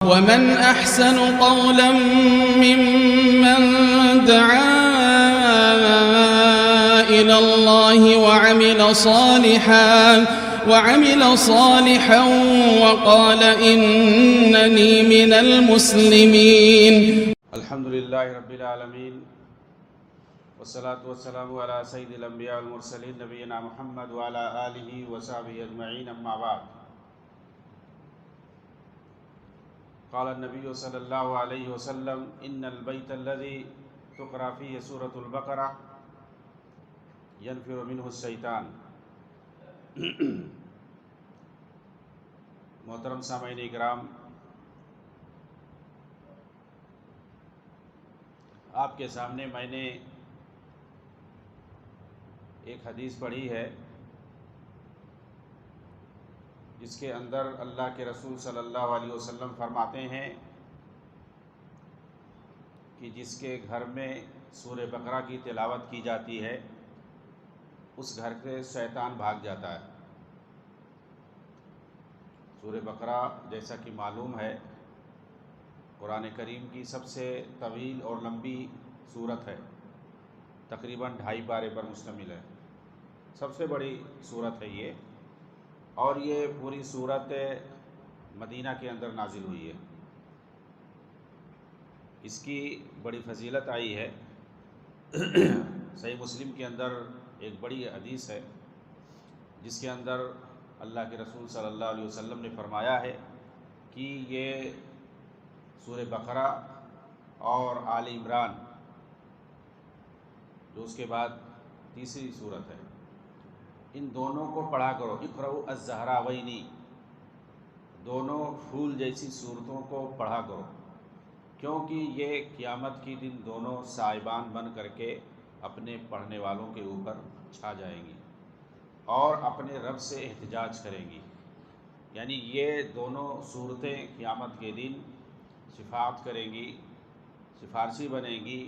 ومن أحسن قولا ممن دعا إلى الله وعمل صالحا وقال إنني من المسلمين. الحمد للہ رب العالمین والصلاة والسلام على سید الانبیاء والمرسلین نبینا محمد وعلى آلہ وصحبہ اجمعین، اما بعد. قال النبی صلی اللہ علیہ وسلم ان البیت الذی تقرأ فیہ سورۃ البقرہ ینفر منہ الشیطان. محترم سامعین اکرام، آپ کے سامنے میں نے ایک حدیث پڑھی ہے جس کے اندر اللہ کے رسول صلی اللہ علیہ وسلم فرماتے ہیں کہ جس کے گھر میں سورہ بقرہ کی تلاوت کی جاتی ہے اس گھر سے شیطان بھاگ جاتا ہے. سورہ بقرہ جیسا کہ معلوم ہے قرآن کریم کی سب سے طویل اور لمبی سورت ہے، تقریباً 2.5 پارے پر مشتمل ہے. سب سے بڑی سورت ہے یہ، اور یہ پوری سورت مدینہ کے اندر نازل ہوئی ہے. اس کی بڑی فضیلت آئی ہے. صحیح مسلم کے اندر ایک بڑی حدیث ہے جس کے اندر اللہ کے رسول صلی اللہ علیہ وسلم نے فرمایا ہے کہ یہ سورہ بقرہ اور آل عمران جو اس کے بعد تیسری سورت ہے، ان دونوں کو پڑھا کرو. اقرؤ الزہراوین، دونوں پھول جیسی صورتوں کو پڑھا کرو، کیونکہ یہ قیامت کی دن دونوں سائبان بن کر کے اپنے پڑھنے والوں کے اوپر چھا جائیں گی اور اپنے رب سے احتجاج کریں گی. یعنی یہ دونوں صورتیں قیامت کے دن شفاعت کریں گی، سفارشی بنیں گی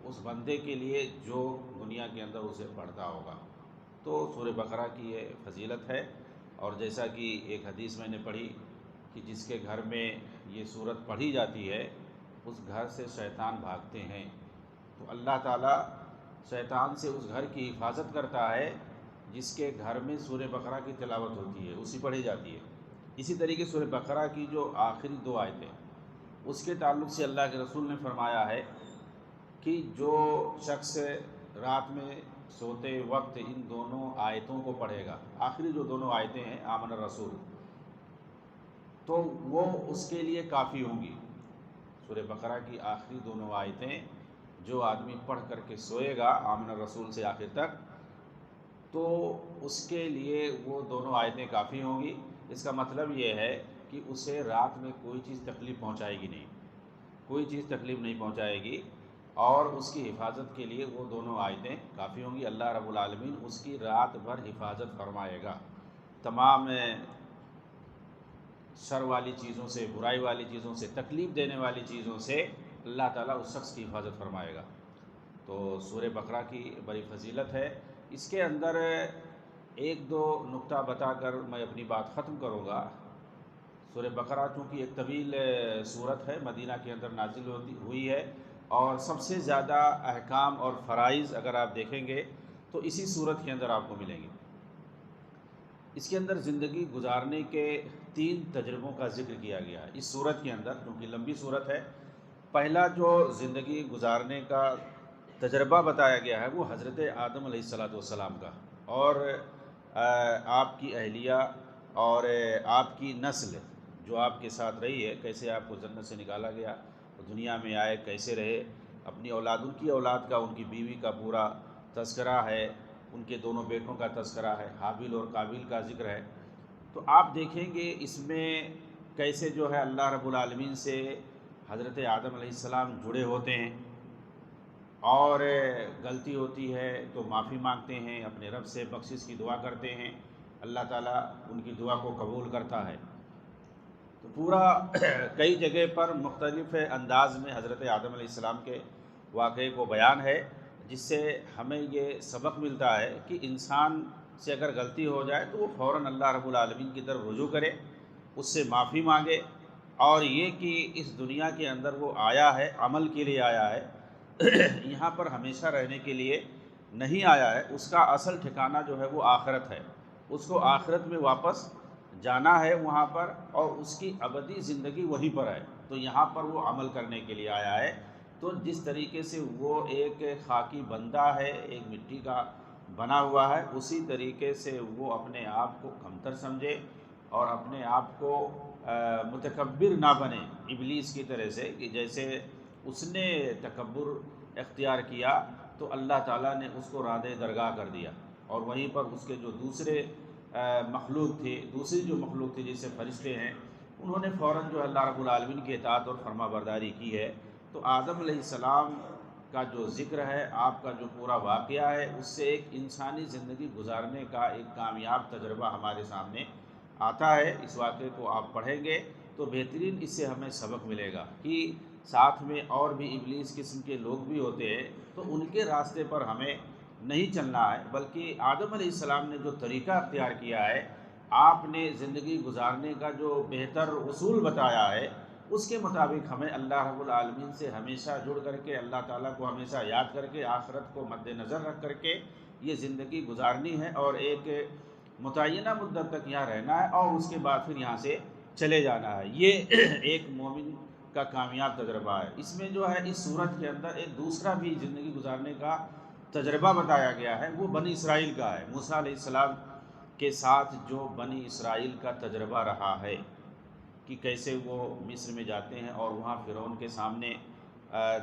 اس بندے کے لیے جو دنیا کے اندر اسے پڑھتا ہوگا. تو سورہ بقرہ کی یہ فضیلت ہے. اور جیسا کہ ایک حدیث میں نے پڑھی کہ جس کے گھر میں یہ سورت پڑھی جاتی ہے اس گھر سے شیطان بھاگتے ہیں. تو اللہ تعالیٰ شیطان سے اس گھر کی حفاظت کرتا ہے جس کے گھر میں سورہ بقرہ کی تلاوت ہوتی ہے، اسی پڑھی جاتی ہے. اسی طریقے سورہ بقرہ کی جو آخری 2 آیتیں اس کے تعلق سے اللہ کے رسول نے فرمایا ہے کہ جو شخص رات میں سوتے وقت ان دونوں آیتوں کو پڑھے گا، آخری جو دونوں آیتیں ہیں آمن الرسول، تو وہ اس کے لیے کافی ہوں گی. سورہ بقرہ کی آخری دونوں آیتیں جو آدمی پڑھ کر کے سوئے گا آمن الرسول سے آخر تک، تو اس کے لیے وہ دونوں آیتیں کافی ہوں گی. اس کا مطلب یہ ہے کہ اسے رات میں کوئی چیز تکلیف پہنچائے گی نہیں، کوئی چیز تکلیف نہیں پہنچائے گی، اور اس کی حفاظت کے لیے وہ دونوں آیتیں کافی ہوں گی. اللہ رب العالمین اس کی رات بھر حفاظت فرمائے گا. تمام شر والی چیزوں سے، برائی والی چیزوں سے، تکلیف دینے والی چیزوں سے اللہ تعالیٰ اس شخص کی حفاظت فرمائے گا. تو سورہ بقرہ کی بڑی فضیلت ہے. اس کے اندر 1-2 نقطہ بتا کر میں اپنی بات ختم کروں گا. سورہ بقرہ چونکہ ایک طویل سورت ہے، مدینہ کے اندر نازل ہوئی ہے، اور سب سے زیادہ احکام اور فرائض اگر آپ دیکھیں گے تو اسی سورت کے اندر آپ کو ملیں گے. اس کے اندر زندگی گزارنے کے 3 تجربوں کا ذکر کیا گیا ہے اس سورت کے اندر. کیونکہ لمبی سورت ہے، پہلا جو زندگی گزارنے کا تجربہ بتایا گیا ہے وہ حضرت آدم علیہ السلام کا، اور آپ کی اہلیہ اور آپ کی نسل جو آپ کے ساتھ رہی ہے، کیسے آپ کو جنت سے نکالا گیا، دنیا میں آئے، کیسے رہے، اپنی اولاد، ان کی اولاد کا، ان کی بیوی کا پورا تذکرہ ہے، ان کے دونوں بیٹوں کا تذکرہ ہے، حابیل اور قابیل کا ذکر ہے. تو آپ دیکھیں گے اس میں کیسے جو ہے اللہ رب العالمین سے حضرت آدم علیہ السلام جڑے ہوتے ہیں، اور غلطی ہوتی ہے تو معافی مانگتے ہیں، اپنے رب سے بخشش کی دعا کرتے ہیں، اللہ تعالیٰ ان کی دعا کو قبول کرتا ہے. تو پورا کئی جگہ پر مختلف انداز میں حضرت آدم علیہ السلام کے واقعے کو بیان ہے، جس سے ہمیں یہ سبق ملتا ہے کہ انسان سے اگر غلطی ہو جائے تو وہ فوراً اللہ رب العالمین کی طرف رجوع کرے، اس سے معافی مانگے، اور یہ کہ اس دنیا کے اندر وہ آیا ہے عمل کے لیے آیا ہے، یہاں پر ہمیشہ رہنے کے لیے نہیں آیا ہے، اس کا اصل ٹھکانہ جو ہے وہ آخرت ہے، اس کو آخرت میں واپس جانا ہے وہاں پر، اور اس کی ابدی زندگی وہیں پر ہے، تو یہاں پر وہ عمل کرنے کے لیے آیا ہے۔ تو جس طریقے سے وہ ایک خاکی بندہ ہے، ایک مٹی کا بنا ہوا ہے، اسی طریقے سے وہ اپنے آپ کو کمتر سمجھے اور اپنے آپ کو متکبر نہ بنے ابلیس کی طرح سے، کہ جیسے اس نے تکبر اختیار کیا تو اللہ تعالیٰ نے اس کو رادِ درگاہ کر دیا، اور وہیں پر اس کے جو دوسرے مخلوق تھے، دوسری جو مخلوق تھی جیسے فرشتے ہیں، انہوں نے فوراً جو اللہ رب العالمین کی اطاعت اور فرما برداری کی ہے۔ تو آدم علیہ السلام کا جو ذکر ہے، آپ کا جو پورا واقعہ ہے، اس سے ایک انسانی زندگی گزارنے کا ایک کامیاب تجربہ ہمارے سامنے آتا ہے۔ اس واقعے کو آپ پڑھیں گے تو بہترین اس سے ہمیں سبق ملے گا کہ ساتھ میں اور بھی ابلیس قسم کے لوگ بھی ہوتے ہیں، تو ان کے راستے پر ہمیں نہیں چلنا ہے، بلکہ آدم علیہ السلام نے جو طریقہ اختیار کیا ہے، آپ نے زندگی گزارنے کا جو بہتر اصول بتایا ہے، اس کے مطابق ہمیں اللہ رب العالمین سے ہمیشہ جڑ کر کے، اللہ تعالیٰ کو ہمیشہ یاد کر کے، آخرت کو مد نظر رکھ کر کے یہ زندگی گزارنی ہے، اور ایک متعینہ مدت تک یہاں رہنا ہے، اور اس کے بعد پھر یہاں سے چلے جانا ہے۔ یہ ایک مومن کا کامیاب تجربہ ہے۔ اس میں جو ہے اس صورت کے اندر ایک دوسرا بھی زندگی گزارنے کا تجربہ بتایا گیا ہے، وہ بنی اسرائیل کا ہے، موسیٰ علیہ السلام کے ساتھ جو بنی اسرائیل کا تجربہ رہا ہے، کہ کیسے وہ مصر میں جاتے ہیں اور وہاں فرعون کے سامنے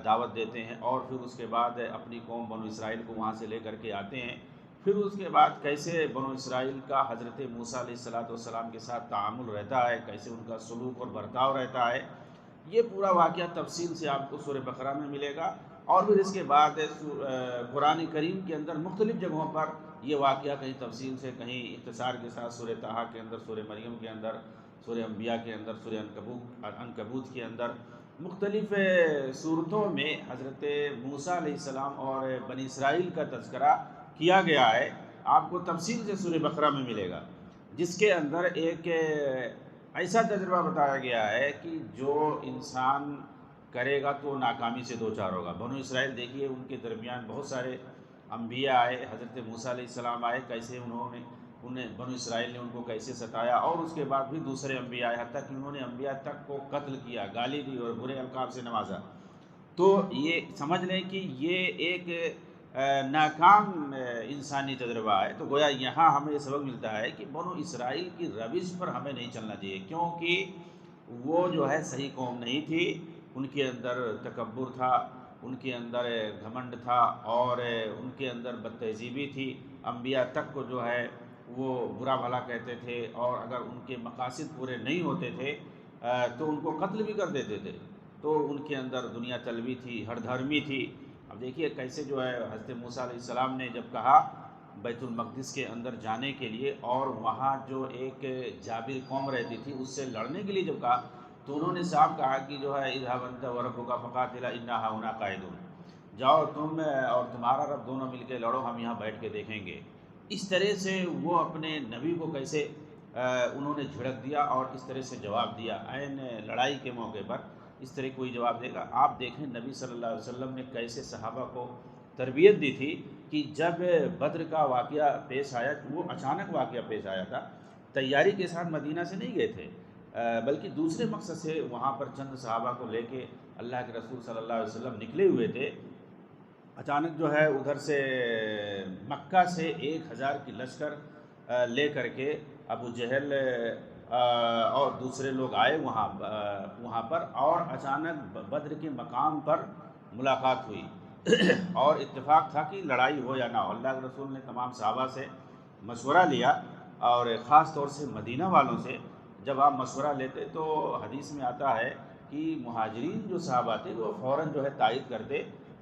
دعوت دیتے ہیں، اور پھر اس کے بعد اپنی قوم بنو اسرائیل کو وہاں سے لے کر کے آتے ہیں، پھر اس کے بعد کیسے بنو اسرائیل کا حضرت موسیٰ علیہ السلام کے ساتھ تعامل رہتا ہے، کیسے ان کا سلوک اور برتاؤ رہتا ہے، یہ پورا واقعہ تفصیل سے آپ کو سورہ بقرہ میں ملے گا۔ اور پھر اس کے بعد قرآن کریم کے اندر مختلف جگہوں پر یہ واقعہ کہیں تفصیل سے، کہیں اختصار کے ساتھ، سورہ طٰہٰ کے اندر، سورہ مریم کے اندر، سورہ انبیاء کے اندر، سورہ عنکبوت کے اندر، مختلف صورتوں میں حضرت موسیٰ علیہ السلام اور بنی اسرائیل کا تذکرہ کیا گیا ہے، آپ کو تفصیل سے سورہ بقرہ میں ملے گا، جس کے اندر ایک ایسا تجربہ بتایا گیا ہے کہ جو انسان کرے گا تو ناکامی سے دوچار ہوگا۔ بنو اسرائیل دیکھیے، ان کے درمیان بہت سارے انبیاء آئے، حضرت موسیٰ علیہ السلام آئے، کیسے انہیں بنو اسرائیل نے ان کو کیسے ستایا، اور اس کے بعد بھی دوسرے انبیاء آئے، حتیٰ کہ انہوں نے انبیاء تک کو قتل کیا، گالی دی اور برے القاب سے نوازا۔ تو یہ سمجھ لیں کہ یہ ایک ناکام انسانی تجربہ ہے۔ تو گویا یہاں ہمیں یہ سبق ملتا ہے کہ بنو اسرائیل کی روش پر ہمیں نہیں چلنا چاہیے، کیونکہ وہ جو ہے صحیح قوم نہیں تھی، ان کے اندر تکبر تھا، ان کے اندر گھمنڈ تھا، اور ان کے اندر بد تہذیبی تھی، انبیاء تک کو جو ہے وہ برا بھلا کہتے تھے، اور اگر ان کے مقاصد پورے نہیں ہوتے تھے تو ان کو قتل بھی کر دیتے تھے۔ تو ان کے اندر دنیا طلبی تھی، ہر دھرمی تھی۔ اب دیکھیے کیسے جو ہے حضرت موسیٰ علیہ السلام نے جب کہا بیت المقدس کے اندر جانے کے لیے، اور وہاں جو ایک جابر قوم رہتی تھی اس سے لڑنے کے لیے جب کہا، تو انہوں نے صاف کہا کہ جو ہے اذهب انت وربک فقاتلا انا هنا قاعدون، جاؤ تم اور تمہارا رب دونوں مل کے لڑو، ہم یہاں بیٹھ کے دیکھیں گے۔ اس طرح سے وہ اپنے نبی کو کیسے انہوں نے جھڑک دیا اور اس طرح سے جواب دیا، عین لڑائی کے موقع پر اس طرح کوئی جواب دے گا۔ آپ دیکھیں نبی صلی اللہ علیہ وسلم نے کیسے صحابہ کو تربیت دی تھی، کہ جب بدر کا واقعہ پیش آیا، وہ اچانک واقعہ پیش آیا تھا، تیاری کے ساتھ مدینہ سے نہیں گئے تھے، بلکہ دوسرے مقصد سے وہاں پر چند صحابہ کو لے کے اللہ کے رسول صلی اللہ علیہ وسلم نکلے ہوئے تھے۔ اچانک جو ہے ادھر سے مکہ سے 1000 کی لشکر لے کر کے ابو جہل اور دوسرے لوگ آئے وہاں پر، اور اچانک بدر کے مقام پر ملاقات ہوئی اور اتفاق تھا کہ لڑائی ہو یا نہ ہو۔ اللہ کے رسول نے تمام صحابہ سے مشورہ لیا، اور خاص طور سے مدینہ والوں سے جب آپ مشورہ لیتے تو حدیث میں آتا ہے کہ مہاجرین جو صحابہ تھے وہ فوراً جو ہے تائید کرتے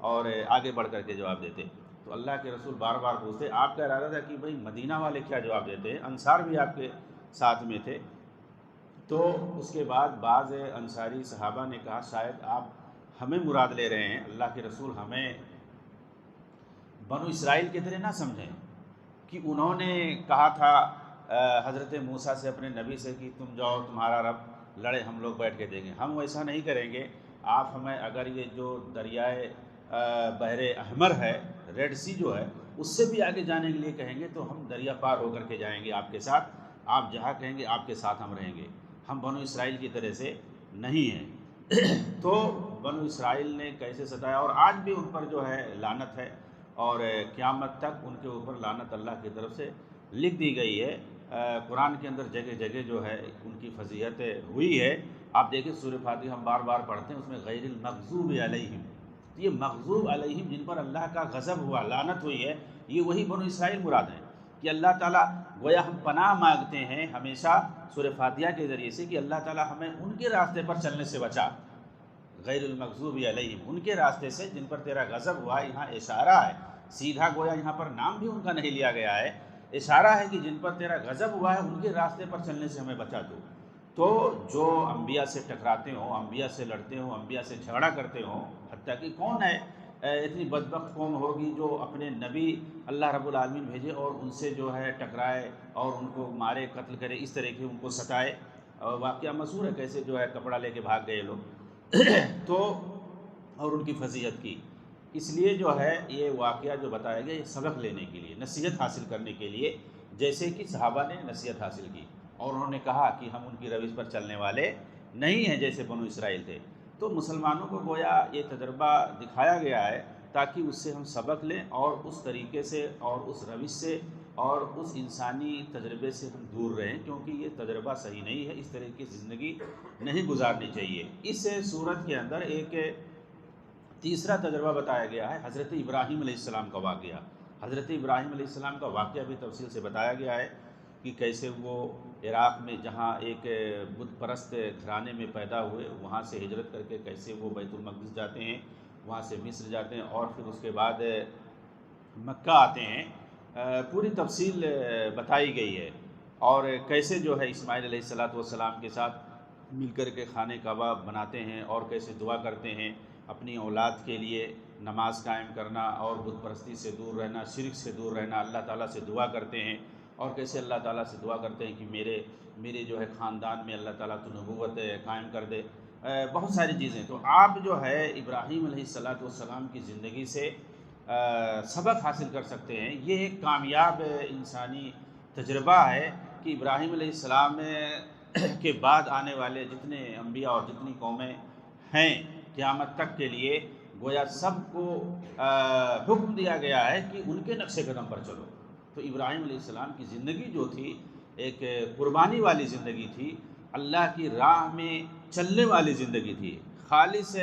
اور آگے بڑھ کر کے جواب دیتے۔ تو اللہ کے رسول بار بار پوچھتے، آپ کا ارادہ تھا کہ بھئی مدینہ والے کیا جواب دیتے ہیں، انصار بھی آپ کے ساتھ میں تھے۔ تو اس کے بعد بعض انصاری صحابہ نے کہا شاید آپ ہمیں مراد لے رہے ہیں، اللہ کے رسول ہمیں بنو اسرائیل کی طرح نہ سمجھیں، کہ انہوں نے کہا تھا حضرت موسیٰ سے، اپنے نبی سے، کہ تم جاؤ تمہارا رب لڑے ہم لوگ بیٹھ کے دیں گے. ہم ویسا نہیں کریں گے. آپ ہمیں اگر یہ جو دریائے بحر احمر ہے، ریڈ سی جو ہے، اس سے بھی آگے جانے کے لیے کہیں گے تو ہم دریا پار ہو کر کے جائیں گے آپ کے ساتھ. آپ جہاں کہیں گے آپ کے ساتھ ہم رہیں گے. ہم بنو اسرائیل کی طرح سے نہیں ہیں. تو بنو اسرائیل نے کیسے ستایا، اور آج بھی ان پر جو ہے لعنت ہے، اور قیامت تک ان کے اوپر لعنت اللہ کی طرف سے لکھ دی گئی ہے. قرآن کے اندر جگہ جگہ جو ہے ان کی فضیحت ہوئی ہے. آپ دیکھیں سورہ فاتحہ ہم بار بار پڑھتے ہیں، اس میں غیر المغضوب علیہم، یہ مغضوب علیہم جن پر اللہ کا غضب ہوا، لعنت ہوئی ہے، یہ وہی بنو اسرائیل مراد ہیں. کہ اللہ تعالیٰ گویا ہم پناہ مانگتے ہیں ہمیشہ سورہ فاتحہ کے ذریعے سے کہ اللہ تعالیٰ ہمیں ان کے راستے پر چلنے سے بچا. غیر المغضوب علیہم، ان کے راستے سے جن پر تیرا غضب ہوا. یہاں اشارہ ہے سیدھا، گویا یہاں پر نام بھی ان کا نہیں لیا گیا ہے. اشارہ ہے کہ جن پر تیرا غضب ہوا ہے ان کے راستے پر چلنے سے ہمیں بچا دو. تو جو انبیاء سے ٹکراتے ہوں، انبیاء سے لڑتے ہوں، انبیاء سے جھگڑا کرتے ہوں، حتیٰ کہ کون ہے اتنی بدبخت قوم ہوگی جو اپنے نبی اللہ رب العالمین بھیجے اور ان سے جو ہے ٹکرائے اور ان کو مارے، قتل کرے، اس طرح کے ان کو ستائے. اور واقعہ مشہور ہے کیسے جو ہے کپڑا لے کے بھاگ گئے لوگ. تو اور ان کی فضیحت کی. اس لیے جو ہے یہ واقعہ جو بتایا گیا یہ سبق لینے کے لیے، نصیحت حاصل کرنے کے لیے، جیسے کہ صحابہ نے نصیحت حاصل کی اور انہوں نے کہا کہ ہم ان کی روش پر چلنے والے نہیں ہیں جیسے بنو اسرائیل تھے. تو مسلمانوں کو گویا یہ تجربہ دکھایا گیا ہے تاکہ اس سے ہم سبق لیں اور اس طریقے سے اور اس روش سے اور اس انسانی تجربے سے ہم دور رہیں، کیونکہ یہ تجربہ صحیح نہیں ہے. اس طریقے کی زندگی نہیں گزارنی چاہیے. اس صورت کے اندر ایک تیسرا تجربہ بتایا گیا ہے، حضرت ابراہیم علیہ السلام کا واقعہ. حضرت ابراہیم علیہ السلام کا واقعہ بھی تفصیل سے بتایا گیا ہے کہ کیسے وہ عراق میں جہاں ایک بت پرست گھرانے میں پیدا ہوئے، وہاں سے ہجرت کر کے کیسے وہ بیت المقدس جاتے ہیں، وہاں سے مصر جاتے ہیں اور پھر اس کے بعد مکہ آتے ہیں. پوری تفصیل بتائی گئی ہے. اور کیسے جو ہے اسماعیل علیہ السلام کے ساتھ مل کر کے کھانے کباب بناتے ہیں اور کیسے دعا کرتے ہیں اپنی اولاد کے لیے، نماز قائم کرنا اور بت پرستی سے دور رہنا، شرک سے دور رہنا، اللہ تعالیٰ سے دعا کرتے ہیں. اور کیسے اللہ تعالیٰ سے دعا کرتے ہیں کہ میرے جو ہے خاندان میں اللہ تعالیٰ تو نبوت قائم کر دے. بہت ساری چیزیں. تو آپ جو ہے ابراہیم علیہ السلام کی زندگی سے سبق حاصل کر سکتے ہیں. یہ ایک کامیاب انسانی تجربہ ہے کہ ابراہیم علیہ السلام کے بعد آنے والے جتنے انبیاء اور جتنی قومیں ہیں قیامت تک کے لیے گویا سب کو حکم دیا گیا ہے کہ ان کے نقش قدم پر چلو. تو ابراہیم علیہ السلام کی زندگی جو تھی ایک قربانی والی زندگی تھی، اللہ کی راہ میں چلنے والی زندگی تھی، خالص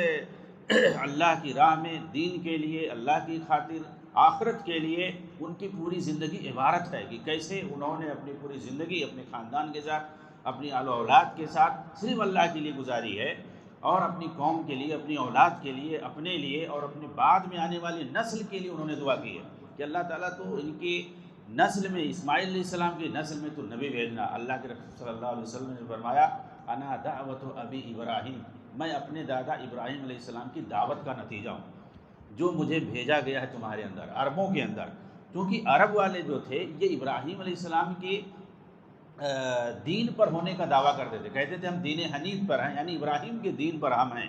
اللہ کی راہ میں دین کے لیے، اللہ کی خاطر، آخرت کے لیے ان کی پوری زندگی عبارت ہے کہ کیسے انہوں نے اپنی پوری زندگی اپنے خاندان کے ساتھ، اپنی آل و اولاد کے ساتھ صرف اللہ کے لیے گزاری ہے، اور اپنی قوم کے لیے، اپنی اولاد کے لیے، اپنے لیے اور اپنے بعد میں آنے والی نسل کے لیے انہوں نے دعا کی ہے کہ اللہ تعالیٰ تو ان کی نسل میں، اسماعیل علیہ السلام کی نسل میں تو نبی بھیجنا. اللہ کے رسول صلی اللہ علیہ وسلم نے فرمایا انا دعوت ابی ابراہیم، میں اپنے دادا ابراہیم علیہ السلام کی دعوت کا نتیجہ ہوں جو مجھے بھیجا گیا ہے تمہارے اندر، عربوں کے اندر. کیونکہ عرب والے جو تھے یہ ابراہیم علیہ السلام کی دین پر ہونے کا دعویٰ کرتے تھے، کہتے تھے ہم دین حنیف پر ہیں، یعنی ابراہیم کے دین پر ہم ہیں.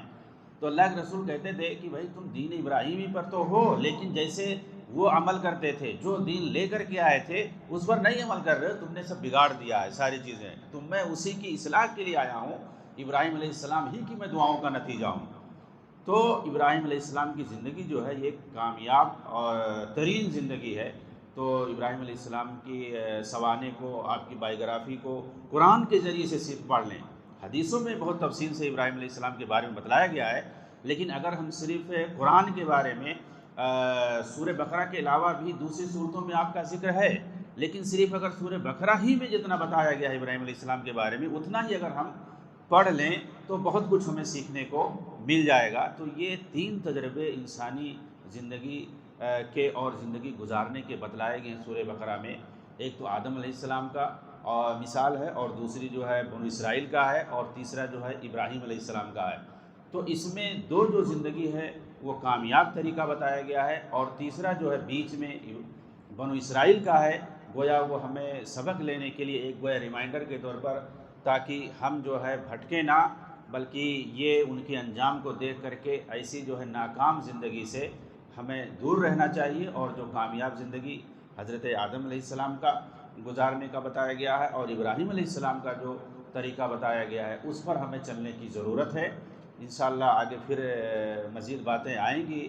تو اللہ کے رسول کہتے تھے کہ بھائی تم دین ابراہیمی پر تو ہو، لیکن جیسے وہ عمل کرتے تھے، جو دین لے کر کے آئے تھے اس پر نہیں عمل کر رہے ہو، تم نے سب بگاڑ دیا ہے ساری چیزیں. تو میں اسی کی اصلاح کے لیے آیا ہوں، ابراہیم علیہ السلام ہی کی میں دعاؤں کا نتیجہ ہوں. تو ابراہیم علیہ السلام کی زندگی جو ہے یہ کامیاب اور ترین زندگی ہے. تو ابراہیم علیہ السلام کی سوانح کو، آپ کی بائیوگرافی کو قرآن کے ذریعے سے صرف پڑھ لیں. حدیثوں میں بہت تفصیل سے ابراہیم علیہ السلام کے بارے میں بتلایا گیا ہے، لیکن اگر ہم صرف قرآن کے بارے میں سورہ بقرہ کے علاوہ بھی دوسری صورتوں میں آپ کا ذکر ہے، لیکن صرف اگر سورہ بقرہ ہی میں جتنا بتایا گیا ہے ابراہیم علیہ السلام کے بارے میں اتنا ہی اگر ہم پڑھ لیں تو بہت کچھ ہمیں سیکھنے کو مل جائے گا. تو یہ تین تجربے انسانی زندگی کے اور زندگی گزارنے کے بتلائے گئے ہیں سورہ بقرہ میں. ایک تو آدم علیہ السلام کا اور مثال ہے، اور دوسری جو ہے بنو اسرائیل کا ہے، اور تیسرا جو ہے ابراہیم علیہ السلام کا ہے. تو اس میں دو جو زندگی ہے وہ کامیاب طریقہ بتایا گیا ہے، اور تیسرا جو ہے بیچ میں بنو اسرائیل کا ہے، گویا وہ ہمیں سبق لینے کے لیے ایک گویا ریمائنڈر کے طور پر تاکہ ہم جو ہے بھٹکے نہ، بلکہ یہ ان کے انجام کو دیکھ کر کے ایسی جو ہے ناکام زندگی سے ہمیں دور رہنا چاہیے، اور جو کامیاب زندگی حضرت آدم علیہ السلام کا گزارنے کا بتایا گیا ہے اور ابراہیم علیہ السلام کا جو طریقہ بتایا گیا ہے اس پر ہمیں چلنے کی ضرورت ہے۔ انشاءاللہ آگے پھر مزید باتیں آئیں گی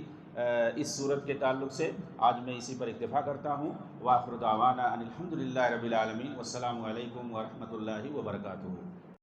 اس صورت کے تعلق سے۔ آج میں اسی پر اکتفا کرتا ہوں۔ وآخر دعوانا ان الحمدللہ رب العالمین، والسلام علیکم ورحمۃ اللہ وبرکاتہ۔